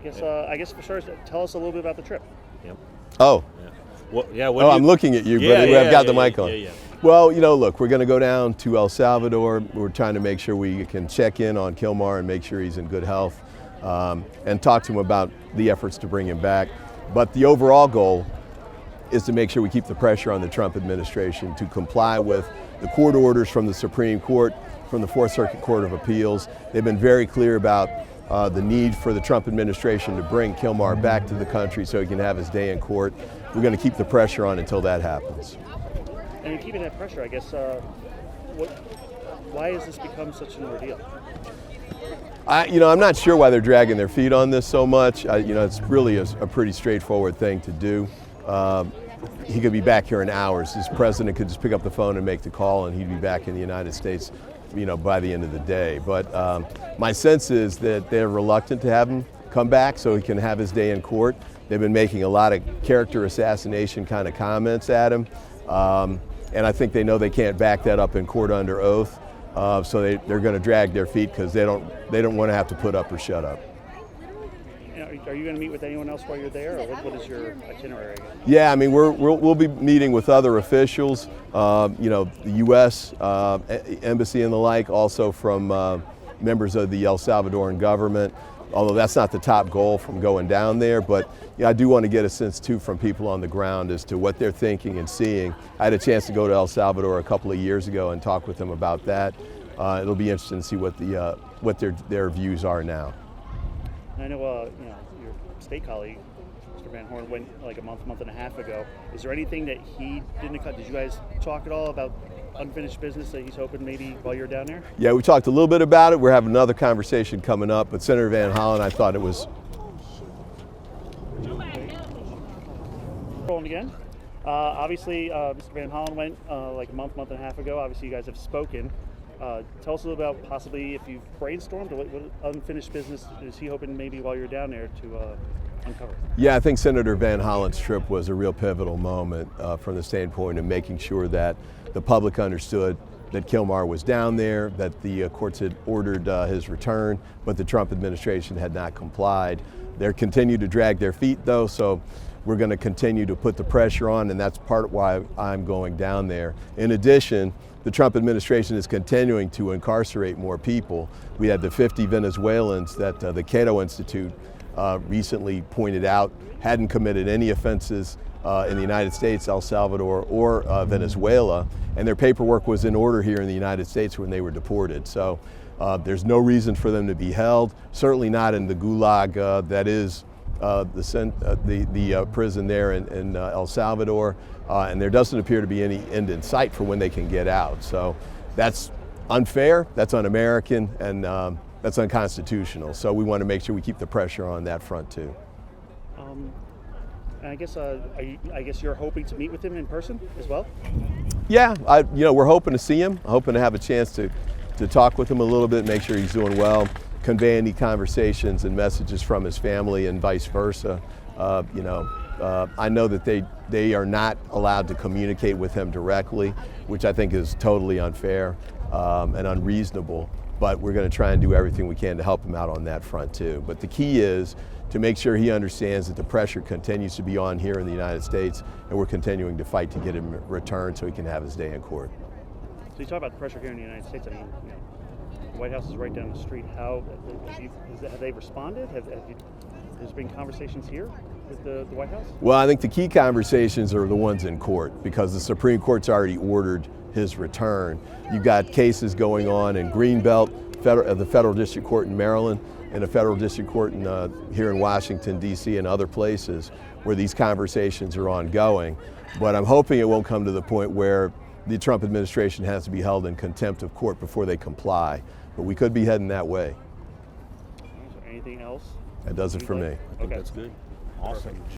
I guess for starters, tell us a little bit about the trip. Yep. Oh. Yeah. I'm looking at you, but I've got the mic on. Yeah. Well, look, we're going to go down to El Salvador. We're trying to make sure we can check in on Kilmar and make sure he's in good health, and talk to him about the efforts to bring him back. But the overall goal is to make sure we keep the pressure on the Trump administration to comply with the court orders from the Supreme Court, from the Fourth Circuit Court of Appeals. They've been very clear about the need for the Trump administration to bring Kilmar back to the country so he can have his day in court. We're going to keep the pressure on until that happens. And keeping that pressure, I guess, why has this become such an ordeal? I'm not sure why they're dragging their feet on this so much. It's really a pretty straightforward thing to do. He could be back here in hours. His president could just pick up the phone and make the call, and he'd be back in the United States, by the end of the day. But my sense is that they're reluctant to have him come back so he can have his day in court. They've been making a lot of character assassination kind of comments at him, and I think they know they can't back that up in court under oath. So they're going to drag their feet because they don't want to have to put up or shut up. Are you going to meet with anyone else while you're there, or what is your itinerary again? Yeah, we'll be meeting with other officials, the U.S. Embassy and the like, also from members of the El Salvadoran government, although that's not the top goal from going down there. But I do want to get a sense, too, from people on the ground as to what they're thinking and seeing. I had a chance to go to El Salvador a couple of years ago and talk with them about that. It'll be interesting to see what their views are now. I know, your state colleague, Mr. Van Horn, went like a month and a half ago. Is there anything that he didn't cut? Did you guys talk at all about unfinished business that he's hoping maybe while you're down there? Yeah, we talked a little bit about it. We're having another conversation coming up, but Senator Van Hollen, I thought it was... Rolling again. Obviously, Mr. Van Hollen went like a month and a half ago. Obviously, you guys have spoken. Tell us a little about possibly if you've brainstormed, what unfinished business is he hoping maybe while you're down there to uncover? Yeah, I think Senator Van Hollen's trip was a real pivotal moment from the standpoint of making sure that the public understood that Kilmar was down there, that the courts had ordered his return, but the Trump administration had not complied. They're continuing to drag their feet, though, so we're going to continue to put the pressure on, and that's part of why I'm going down there. In addition, the Trump administration is continuing to incarcerate more people. We had the 50 Venezuelans that the Cato Institute recently pointed out hadn't committed any offenses in the United States, El Salvador, or Venezuela, and their paperwork was in order here in the United States when they were deported. So there's no reason for them to be held, certainly not in the gulag that is the prison there in El Salvador, and there doesn't appear to be any end in sight for when they can get out. So that's unfair, that's un-American, and that's unconstitutional. So we want to make sure we keep the pressure on that front too. And I guess you're hoping to meet with him in person as well? Yeah, we're hoping to see him, hoping to have a chance to talk with him a little bit, make sure he's doing well, convey any conversations and messages from his family and vice versa. I know that they are not allowed to communicate with him directly, which I think is totally unfair and unreasonable, but we're going to try and do everything we can to help him out on that front too. But the key is to make sure he understands that the pressure continues to be on here in the United States, and we're continuing to fight to get him returned so he can have his day in court. So you talk about the pressure here in the United States. I mean, the White House is right down the street. Have they responded? There's been conversations here with the White House? Well, I think the key conversations are the ones in court, because the Supreme Court's already ordered his return. You've got cases going on in Greenbelt, the Federal District Court in Maryland, and a Federal District Court here in Washington, D.C. and other places where these conversations are ongoing. But I'm hoping it won't come to the point where the Trump administration has to be held in contempt of court before they comply. But we could be heading that way. Is there anything else? That does it for me. Okay. That's good. Awesome.